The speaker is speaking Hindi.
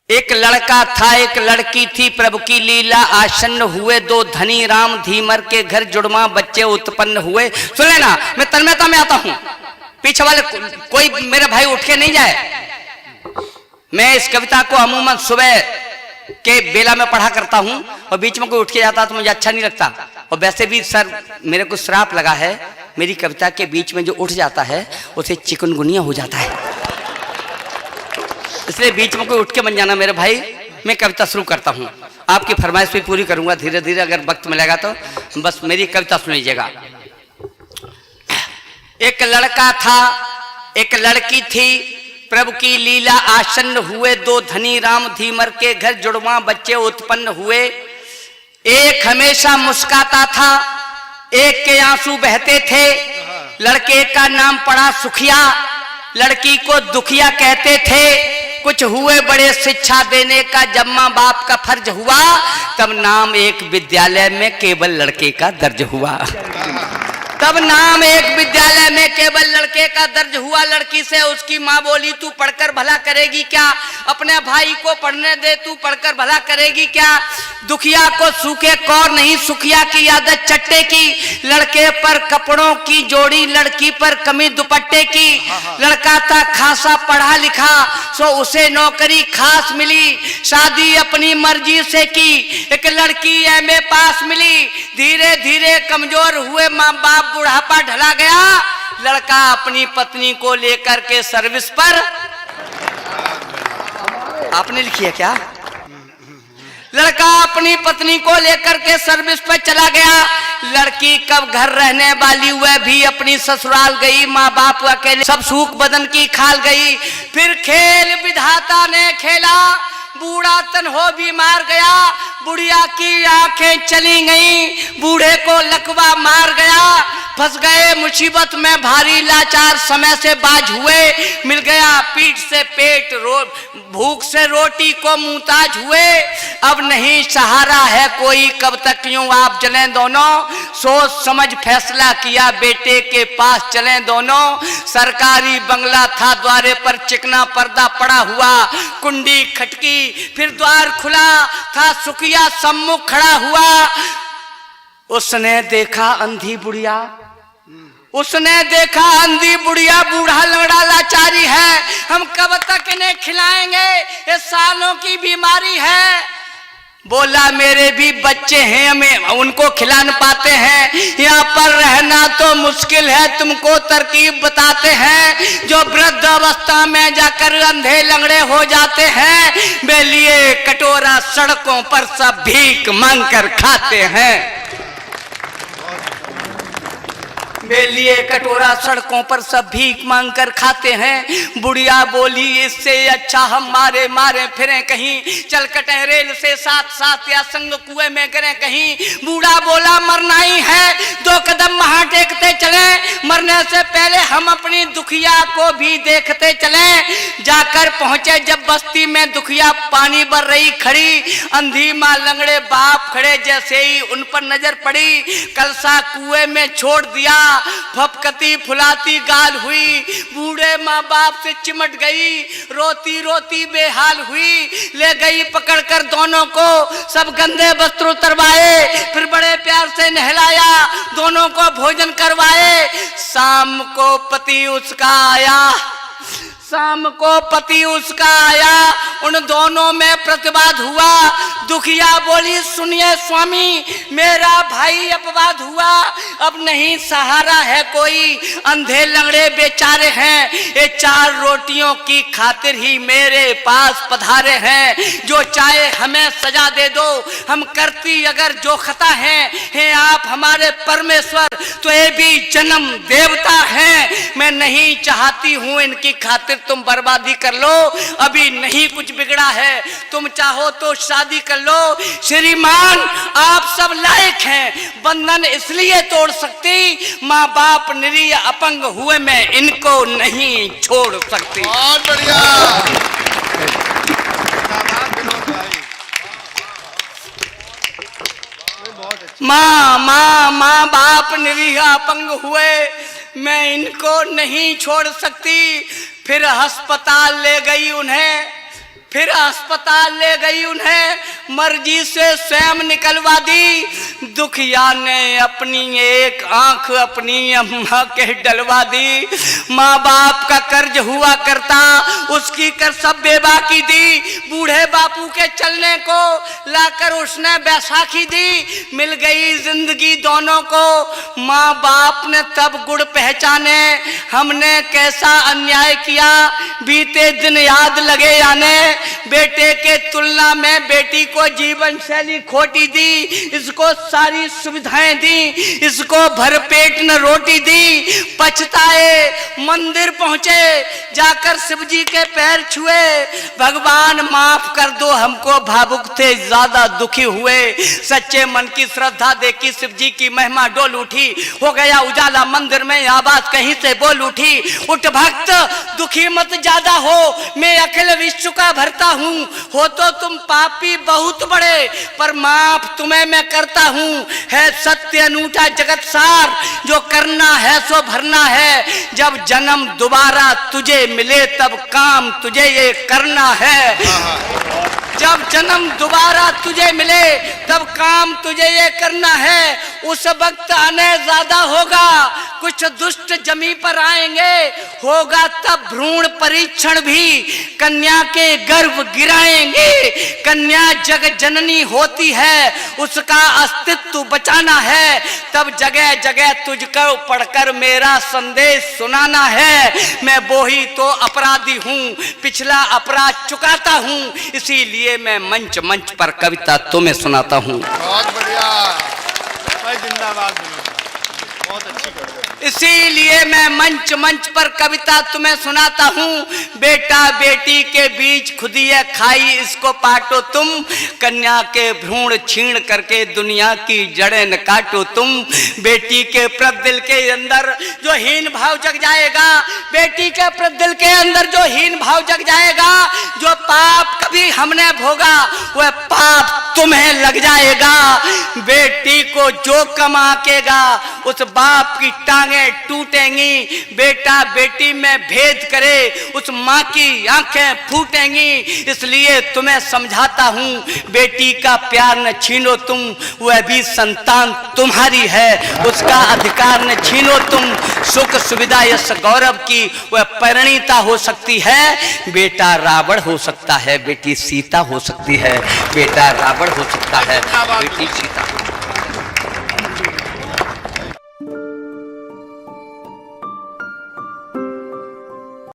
एक लड़का था, एक लड़की थी, प्रभु की लीला आसन्न हुए, दो धनी राम धीमर के घर जुड़वा बच्चे उत्पन्न हुए। सुन लेना, मैं तन्मयता में आता हूं, पीछे वाले कोई मेरे भाई उठ के नहीं जाए। मैं इस कविता को अमूमन सुबह के बेला में पढ़ा करता हूं और बीच में कोई उठ के जाता तो मुझे अच्छा नहीं लगता। और वैसे भी सर मेरे को श्राप लगा है, मेरी कविता के बीच में जो उठ जाता है उसे चिकनगुनिया हो जाता है, इसलिए बीच में कोई उठ के बन जाना मेरे भाई। मैं कविता शुरू करता हूं, आपकी फरमाइश भी पूरी करूंगा धीरे धीरे, अगर वक्त मिलेगा तो बस मेरी कविता सुन लीजिएगा। एक लड़का था, एक लड़की थी, प्रभु की लीला आसन्न हुए, दो धनी राम धीमर के घर जुड़वा बच्चे उत्पन्न हुए। एक हमेशा मुस्काता था, एक के आंसू बहते थे। लड़के का नाम पड़ा सुखिया, लड़की को दुखिया कहते थे। कुछ हुए बड़े शिक्षा देने का, जब मां बाप का फर्ज हुआ तब नाम एक विद्यालय में केवल लड़के का दर्ज हुआ। तब नाम एक विद्यालय में केवल लड़के का दर्ज हुआ। लड़की से उसकी माँ बोली, तू पढ़कर भला करेगी क्या? अपने भाई को पढ़ने दे, तू पढ़कर भला करेगी क्या? दुखिया को सूखे कौर नहीं, सुखिया की आदत चट्टे की। लड़के पर कपड़ों की जोड़ी, लड़की पर कमी दुपट्टे की। लड़का था खासा पढ़ा लिखा, सो उसे नौकरी खास मिली। शादी अपनी मर्जी से की, एक लड़की एमए पास मिली। धीरे धीरे कमजोर हुए माँ बाप, बुढ़ापा ढला गया। लड़का अपनी पत्नी को लेकर के सर्विस पर, आपने लिखी है क्या? लड़का अपनी पत्नी को लेकर के सर्विस पर चला गया। लड़की कब घर रहने वाली, वह भी अपनी ससुराल गई। माँ बाप अकेले सब सूख बदन की खाल गई। फिर खेल विधाता ने खेला, बूढ़ा तन हो बीमार गया। बुढ़िया की आंखें चली गईं, बूढ़े को लकवा मार गया। फंस गए मुसीबत में भारी लाचार, समय से बाज हुए। मिल गया पीठ से पेट, भूख से रोटी को मुहताज हुए। अब नहीं सहारा है कोई, कब तक यूं आप जलें दोनों। सोच समझ फैसला किया, बेटे के पास चलें दोनों। सरकारी बंगला था, द्वारे पर चिकना पर्दा पड़ा हुआ। कुंडी खटकी, फिर द्वार खुला था, सुखिया सम्मुख खड़ा हुआ। उसने देखा अंधी बुढ़िया, उसने देखा अंधी बुढ़िया, बूढ़ा लंगड़ा लाचारी है। हम कब तक इन्हें खिलाएंगे, ये सालों की बीमारी है। बोला मेरे भी बच्चे हैं, हमें उनको खिला न पाते हैं। यहाँ पर रहना तो मुश्किल है, तुमको तरकीब बताते हैं। जो वृद्ध अवस्था में जाकर अंधे लंगड़े हो जाते हैं, वे लिए कटोरा सड़कों पर सब भीख मांग कर खाते हैं। वे लिए कटोरा सड़कों पर सब भीख मांग कर खाते हैं। बुढ़िया बोली, इससे अच्छा हम मारे मारे फिरें कहीं, चल कटें रेल से साथ साथ, या संग कुएं में गिरें कहीं। बूढ़ा बोला, मरना ही है, दो कदम वहां टेकते चलें। मरने से पहले हम अपनी दुखिया को भी देखते चलें। जाकर पहुंचे जब बस्ती में, दुखिया पानी भर रही खड़ी। अंधी माँ लंगड़े बाप खड़े, जैसे ही उन पर नजर पड़ी, कलसा कुएं में छोड़ दिया। फपकती फुलाती गाल हुई, बूढ़े माँ बाप से चिमट गई। रोती रोती बेहाल हुई, ले गई पकड़कर दोनों को, सब गंदे वस्त्र उतरवाए। फिर बड़े प्यार से नहलाया, दोनों को भोजन करवाए। शाम को पति उसका आया, शाम को पति उसका आया, उन दोनों में प्रतिवाद हुआ। दुखिया बोली, सुनिए स्वामी, मेरा भाई अपवाद हुआ। अब नहीं सहारा है कोई, अंधे लंगड़े बेचारे हैं। ये 4 रोटियों की खातिर ही मेरे पास पधारे हैं। जो चाहे हमें सजा दे दो, हम करती अगर जो खता है आप हमारे परमेश्वर, तो ये भी जन्म देवता हैं। मैं नहीं चाहती हूँ इनकी खातिर तुम बर्बादी कर लो, अभी नहीं कुछ बिगड़ा है, तुम चाहो तो शादी कर लो। श्रीमान आप सब लायक हैं, बंधन इसलिए तोड़ सकती, माँ बाप निरीह अपंग हुए मैं इनको नहीं छोड़ सकती। बहुत बढ़िया। माँ बाप निरीह अपंग हुए मैं इनको नहीं छोड़ सकती। फिर अस्पताल ले गई उन्हें, फिर अस्पताल ले गई, उन्हें मर्जी से स्वयं निकलवा दी। दुखिया ने अपनी एक आंख अपनी अम्मा के डलवा दी। माँ बाप का कर्ज हुआ करता, उसकी कर्तव्य बाकी दी। बूढ़े बापू के चलने को लाकर उसने बैसाखी दी। मिल गई जिंदगी दोनों को, माँ बाप ने तब गुड़ पहचाने, हमने कैसा अन्याय किया। बीते दिन याद लगे आने, बेटे के तुलना में बेटी को जीवन शैली खोटी दी। इसको सारी सुविधाएं दी, इसको भरपेट न रोटी दी। पछताए मंदिर पहुंचे, जाकर शिव जी के पैर छुए। भगवान माफ कर दो हमको, भावुक थे ज्यादा दुखी हुए। सच्चे मन की श्रद्धा देखी शिव जी की महिमा डोल उठी। हो गया उजाला मंदिर में, आवाज कहीं से बोल उठी। उठ भक्त दुखी मत ज्यादा हो, मैं अखिल विश्व का भरता हूँ। हो तो तुम पापी बहुत बड़े, पर माफ तुम्हें मैं करता हूँ। है सत्य अनूठा जगत सार, जो करना है सो भरना है। जब जन्म दोबारा तुझे मिले, तब काम तुझे ये करना है। जब जन्म दोबारा तुझे मिले, तब काम तुझे ये करना है। उस वक्त अन्याय ज्यादा होगा, कुछ दुष्ट जमी पर आएंगे। होगा तब भ्रूण परीक्षण भी, कन्या के गर्भ गिराएंगे। कन्या जग जननी होती है, उसका अस्तित्व बचाना है। तब जगह जगह तुझको पढ़कर मेरा संदेश सुनाना है। मैं वही तो अपराधी हूँ, पिछला अपराध चुकाता हूँ। इसीलिए मैं मंच मंच पर कविता तुम्हें सुनाता हूँ। बहुत बढ़िया भाई, जिंदाबाद, बहुत अच्छी कविता। इसीलिए मैं मंच मंच पर कविता तुम्हें सुनाता हूँ। बेटा बेटी के बीच खुदिया खाई, इसको पाटो तुम। कन्या के भ्रूण छीण करके दुनिया की जड़ें न काटो तुम। बेटी के प्रदिल के अंदर जो हीन भाव जग जाएगा, बेटी के प्रदिल के अंदर जो हीन भाव जग जाएगा, जो पाप कभी हमने भोगा, वह पाप तुम्हें लग जाएगा। बेटी को जो कमाकेगा, उस बाप की टांगे टूटेंगी। बेटा बेटी में भेद करे, उस माँ की आंखें फूटेंगी। इसलिए तुम्हें समझाता हूँ, बेटी का प्यार न छीनो तुम, वह भी संतान तुम्हारी है। उसका अधिकार न छीनो तुम। सुख सुविधा यश गौरव की वह परिणीता हो सकती है। बेटा रावण हो सकता है, बेटी सीता हो सकती है। बेटा रावण हो सकता है, बेटी सीता।